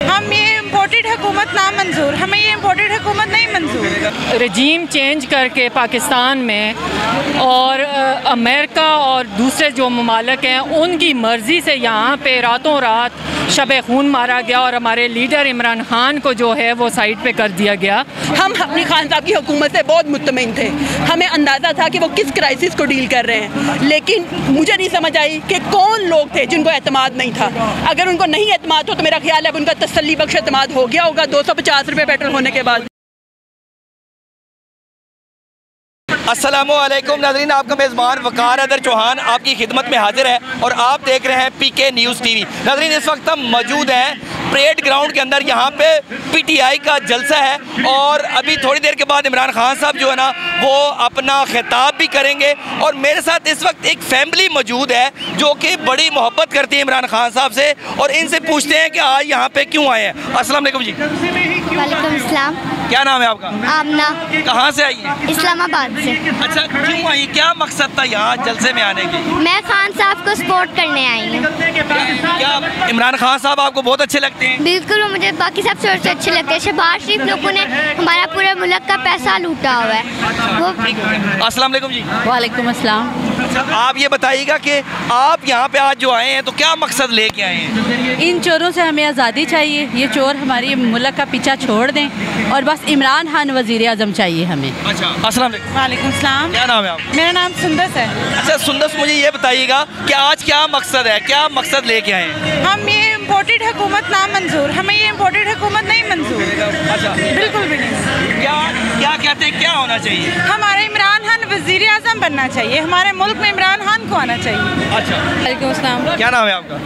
हम ये इम्पोर्टेड हुकूमत ना मंजूर, हमें ये इम्पोर्टेड हुकूमत नहीं मंजूर। रजीम चेंज करके पाकिस्तान में और अमेरिका और दूसरे जो ममालिक हैं उनकी मर्ज़ी से यहाँ पे रातों रात शब खून मारा गया और हमारे लीडर इमरान खान को जो है वो साइड पे कर दिया गया। हम अपनी खान साहब की हुकूमत से बहुत मुतमईन थे, हमें अंदाज़ा था कि वो किस क्राइसिस को डील कर रहे हैं, लेकिन मुझे नहीं समझ आई कि कौन लोग थे जिनको एतमाद नहीं था। अगर उनको नहीं एतमाद हो तो मेरा ख्याल है उनका तसल्ली बख्श एतमाद हो गया होगा 250 रुपये पेट्रोल होने के बाद। अस्सलामुअलैकुम नाज़रीन, आपका मेज़बान वक़ार हैदर चौहान आपकी खिदमत में हाजिर है और आप देख रहे हैं पीके न्यूज़ टीवी। नाज़रीन, इस वक्त हम मौजूद हैं परेड ग्राउंड के अंदर। यहाँ पे पीटीआई का जलसा है और अभी थोड़ी देर के बाद इमरान खान साहब जो है ना वो अपना खिताब भी करेंगे। और मेरे साथ इस वक्त एक फैमिली मौजूद है जो कि बड़ी मोहब्बत करती है इमरान खान साहब से, और इनसे पूछते हैं कि आज यहाँ पे क्यों आए हैं। अस्सलाम वालेकुम जी। वालेकुम सलाम। क्या नाम है आपका? आमना। कहाँ से आई है? इस्लामाबाद से। अच्छा, क्यों आई? क्या मकसद था यहाँ जलसे में आने की? मैं खान साहब को सपोर्ट करने आई हूँ। क्या इमरान खान साहब आपको बहुत अच्छे लगते हैं? बिल्कुल, वो मुझे बाकी सब सबसे अच्छे लगते हैं। शहबाज शरीफ लोगों ने हमारा पूरे मुल्क का पैसा लूटा हुआ है वो। अस्सलाम वालेकुम जी। वालेकुम अस्सलाम। अच्छा, आप ये बताइएगा कि आप यहाँ पे आज जो आए हैं तो क्या मकसद लेके आए हैं? इन चोरों से हमें आज़ादी चाहिए, ये चोर हमारी मुल्क का पीछा छोड़ दें और बस इमरान खान वज़ीर आज़म चाहिए हमें। अच्छा, अस्सलाम वालेकुम। वालेकुम सलाम। क्या नाम है आपका? मेरा नाम सुंदस है। अच्छा सुंदस, मुझे ये बताइएगा कि आज क्या मकसद है, क्या मकसद लेके आए हैं? हम ये इम्पोर्टेड हुकूमत ना मंजूर, हमें ये इम्पोर्टेड हुकूमत नहीं मंजूर। अच्छा, बिल्कुल भी नहीं। क्या क्या कहते हैं, क्या होना चाहिए? हमारा इमरान खान वज़ीर आज़म बनना चाहिए, हमारे मुल्क में इमरान खान को आना चाहिए। अच्छा, वालेकुम अस्सलाम। क्या नाम है आपका?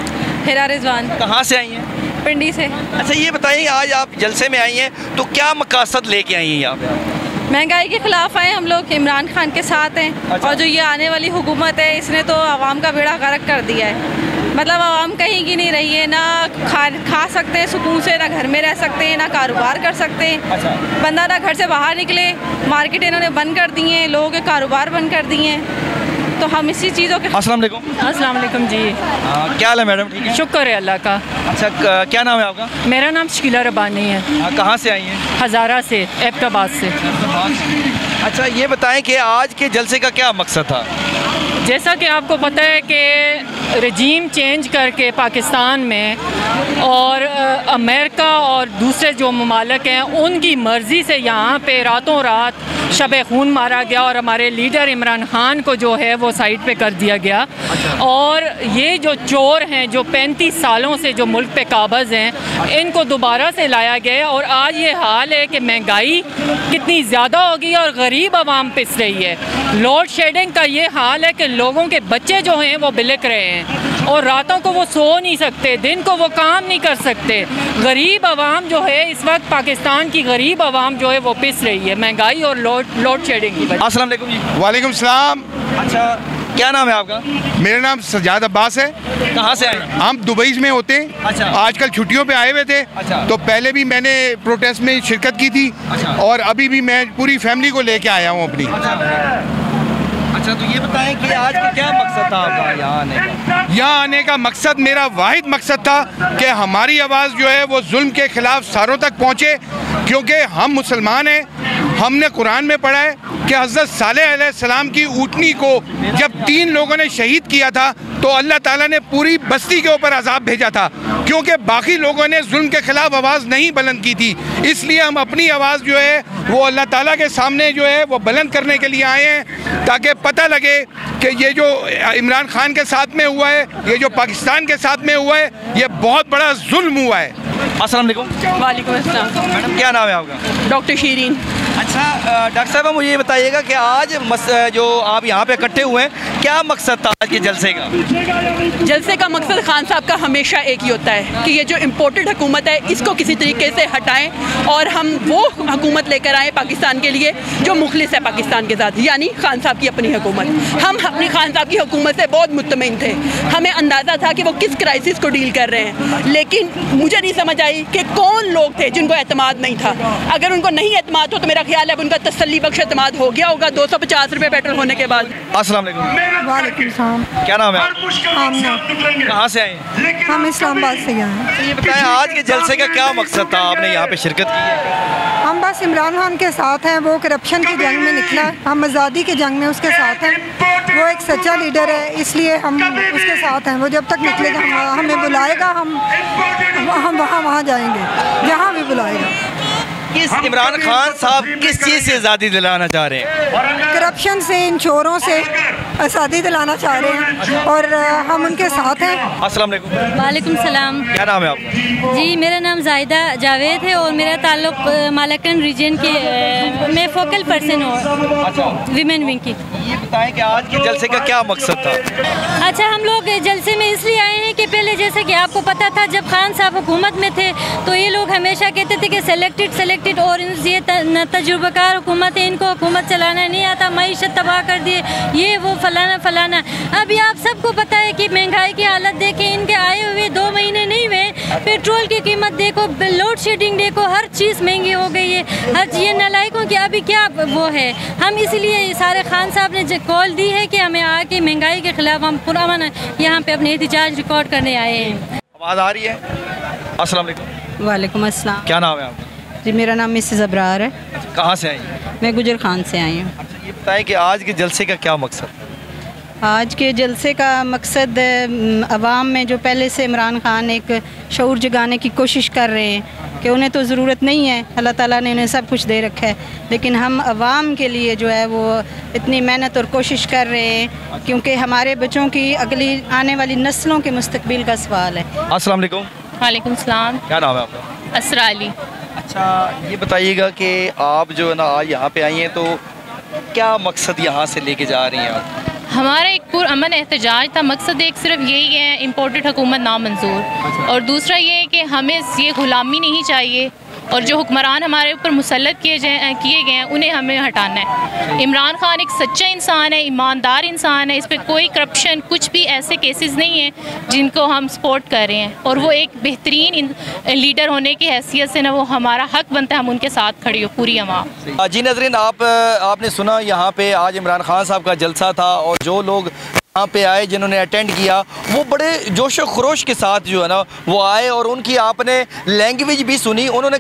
हिरा रिजवान। कहाँ से आई हैं? पिंडी से। अच्छा, ये बताइए आज आप जलसे में आई हैं तो क्या मकसद लेके आई हैं यहाँ पे? महंगाई के खिलाफ आए हम लोग, इमरान खान के साथ हैं। अच्छा। और जो ये आने वाली हुकूमत है इसने तो आवाम का बेड़ा गर्क कर दिया है। मतलब आवाम कहीं की नहीं रही है, ना खा सकते हैं सुकून से, ना घर में रह सकते हैं, ना कारोबार कर सकते हैं। अच्छा। बंदा ना घर से बाहर निकले, मार्केट इन्होंने बंद कर दिए हैं, लोगों के कारोबार बंद कर दिए हैं। तो हम इसी चीज़ों के। अस्सलाम वालेकुम। अस्सलाम वालेकुम जी। क्या हाल है मैडम? ठीक है, शुक्र है अल्लाह का। अच्छा, क्या नाम है आपका? मेरा नाम शकीला रबानी है। कहाँ से आई हैं? हज़ारा से, एबटाबाद से। अच्छा, ये बताएं कि आज के जलसे का क्या मकसद था? जैसा कि आपको पता है कि रजीम चेंज करके पाकिस्तान में और अमेरिका और दूसरे जो ममालिक हैं उनकी मर्ज़ी से यहाँ पे रातों रात शब खून मारा गया और हमारे लीडर इमरान खान को जो है वो साइड पे कर दिया गया। और ये जो चोर हैं जो 35 सालों से जो मुल्क पे काबज़ हैं, इनको दोबारा से लाया गया। और आज ये हाल है कि महंगाई कितनी ज़्यादा हो गई और गरीब आवाम पिस रही है। लोड शेडिंग का ये हाल है कि लोगों के बच्चे जो हैं वो बिलक रहे हैं और रातों को वो सो नहीं सकते, दिन को वो काम नहीं कर सकते। गरीब आवाम जो है इस वक्त पाकिस्तान की गरीब आवाम जो है वो पिस रही है महंगाई और लोड शेडिंग की वजह। अस्सलाम वालेकुम जी। वालेकुम सलाम। अच्छा, क्या नाम है आपका? मेरा नाम सजाद अब्बास है। कहाँ से आए? हम दुबई में होते हैं। अच्छा। आजकल छुट्टियों पे आए हुए थे। अच्छा। तो पहले भी मैंने प्रोटेस्ट में शिरकत की थी। अच्छा। और अभी भी मैं पूरी फैमिली को लेके आया हूँ अपनी। अच्छा, तो ये बताएं कि आज का क्या मकसद था आपका यहाँ आने का? यहाँ आने का मकसद, मेरा वाहिद मकसद था कि हमारी आवाज़ जो है वो जुल्म के ख़िलाफ़ सारों तक पहुँचे, क्योंकि हम मुसलमान हैं। हमने कुरान में पढ़ा है कि हज़रत सालेह अलैहिस्सलाम की ऊँटनी को जब 3 लोगों ने शहीद किया था तो अल्लाह ताला ने पूरी बस्ती के ऊपर अज़ाब भेजा था, क्योंकि बाकी लोगों ने जुल्म के ख़िलाफ़ आवाज़ नहीं बुलंद की थी। इसलिए हम अपनी आवाज़ जो है वो अल्लाह ताला के सामने जो है वो बुलंद करने के लिए आए हैं, ताकि पता लगे कि ये जो इमरान खान के साथ में हुआ है, ये जो पाकिस्तान के साथ में हुआ है, ये बहुत बड़ा जुल्म हुआ है। अस्सलाम वालेकुम। वालेकुम अस्सलाम। मैडम, क्या नाम है आपका? डॉक्टर शीरीन। अच्छा, डॉक्टर साहब मुझे ये बताइएगा कि आज जो आप यहाँ पे इकट्ठे हुए हैं, क्या मकसद था आज के जलसे का? जलसे का मकसद खान साहब का हमेशा एक ही होता है कि ये जो इम्पोर्टेड हुकूमत है इसको किसी तरीके से हटाएं और हम वो हुकूमत लेकर आएँ पाकिस्तान के लिए जो मुखलिस है पाकिस्तान के साथ, यानी खान साहब की अपनी हुकूमत। हम अपनी खान साहब की हुकूमत से बहुत मुतमईन थे, हमें अंदाज़ा था कि वो किस क्राइसिस को डील कर रहे हैं, लेकिन मुझे नहीं समझ आई कि कौन लोग थे जिनको एतमाद नहीं था। अगर उनको नहीं एतमाद हो तो मेरा ख्याल है उनका तसल्ली बख्श एतमाद हो गया होगा 250 रुपये पेट्रोल होने के बाद। अस्सलाम वालेकुम। वालेकुम सलाम। क्या नाम है आपका? कहाँ से आए हैं? हम इस्लामाबाद से गए हैं। ये बताएं आज के जलसे का क्या मकसद था, आपने यहाँ पे शिरकत की है? हम बस इमरान खान के साथ हैं, वो करप्शन की जंग में निकला है, हम आज़ादी की जंग में उसके साथ हैं। वो एक सच्चा लीडर है, इसलिए हम उसके साथ हैं। वो जब तक निकलेगा हमें बुलाएगा, हम वहाँ जाएंगे जहाँ भी बुलाएगा। किस इमरान खान साहब किस चीज़ से आज़ादी दिलाना चाह रहे हैं? करप्शन से, इन चोरों से आज़ादी दिलाना चाह रहे हैं और हम उनके साथ हैं। अस्सलाम वालेकुम। वालेकुम सलाम। क्या नाम है आपका? जी मेरा नाम जाहिदा जावेद है और मेरा ताल्लुक मालाकन रीजन के मैं फोकल पर्सन हूँ विमेन विंग की। ये बताएं कि आज के जलसे का क्या मकसद था? अच्छा, हम लोग जलसे में इसलिए आए हैं कि पहले जैसे कि आपको पता था जब खान साहब हुकूमत में थे तो ये लोग हमेशा कहते थे कि सेलेक्टेड और ये तजुर्बाकार हुकूमत है, इनको हुकूमत चलाना नहीं आता, मईशत तबाह कर दिए, ये वो फलाना। अभी आप सबको पता है कि महंगाई की हालत देखें, इनके आए हुए 2 महीने नहीं हुए, पेट्रोल की कीमत देखो, लोड शेडिंग देखो, हर चीज़ महंगी हो गई है। हर ये नालायकों की अभी क्या वो है। हम इसलिए सारे खान साहब ने कॉल दी है कि हमें आके महंगाई के खिलाफ हम पुरअमन यहाँ पे अपने एहतजाज रिकॉर्ड करने आए हैं। आवाज़ आ रही है? अस्सलाम वालेकुम। वालेकुम अस्सलाम। क्या नाम है आपका? जी मेरा नाम मिसेस अबरार है। कहाँ से आई हैं? मैं गुजर खान से आई हूँ। अच्छा, ये बताएं कि आज के जलसे का क्या मकसद? आज के जलसे का मकसद अवाम में जो पहले से इमरान खान एक शऊर जगाने की कोशिश कर रहे हैं कि उन्हें तो ज़रूरत नहीं है, अल्लाह ताला ने उन्हें सब कुछ दे रखा है, लेकिन हम अवाम के लिए जो है वो इतनी मेहनत और कोशिश कर रहे हैं क्योंकि हमारे बच्चों की अगली आने वाली नस्लों के मुस्तकबिल का सवाल है। अस्सलाम वालेकुम। वालेकुम सलाम। क्या नाम है आपका? असरा अली। अच्छा, ये बताइएगा कि आप जो है ना आज यहाँ पे आई हैं तो क्या मकसद यहाँ से लेके जा रही हैं आप? हमारा एक पुरअमन एहतजाज था। मकसद एक सिर्फ यही है, इम्पोर्टेड हुकूमत नामंजूर, और दूसरा ये है कि हमें ये ग़ुलामी नहीं चाहिए और जो हुक्मरान हमारे ऊपर मुसल्लत किए गए हैं उन्हें हमें हटाना है। इमरान खान एक सच्चा इंसान है, ईमानदार इंसान है, इस पर कोई करप्शन कुछ भी ऐसे केसेस नहीं हैं जिनको हम सपोर्ट कर रहे हैं, और वो एक बेहतरीन लीडर होने की हैसियत से ना वो हमारा हक बनता है हम उनके साथ खड़ी हो पूरी अवाम। जी नाज़रीन, आपने सुना यहाँ पे आज इमरान खान साहब का जलसा था और जो लोग यहाँ पे आए जिन्होंने अटेंड किया वो बड़े जोश व खरोश के साथ जो है ना वो आए और उनकी आपने लैंग्वेज भी सुनी। उन्होंने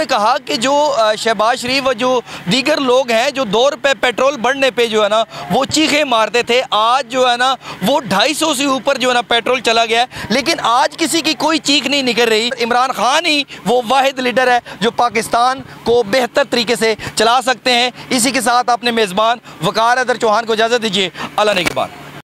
कहा कि जो शहबाज शरीफ व जो दीगर लोग हैं जो 2 रुपये पेट्रोल बढ़ने पे जो है ना वो चीखे मारते थे, आज जो है ना वो 250 से ऊपर जो है ना पेट्रोल चला गया है, लेकिन आज किसी की कोई चीख नहीं निकल रही। इमरान खान ही वो वाहिद लीडर है जो पाकिस्तान को बेहतर तरीके से चला सकते हैं। इसी के साथ अपने मेज़बान वकार हैदर चौहान को इजाज़त दीजिए। अल्लाह ने के बाद।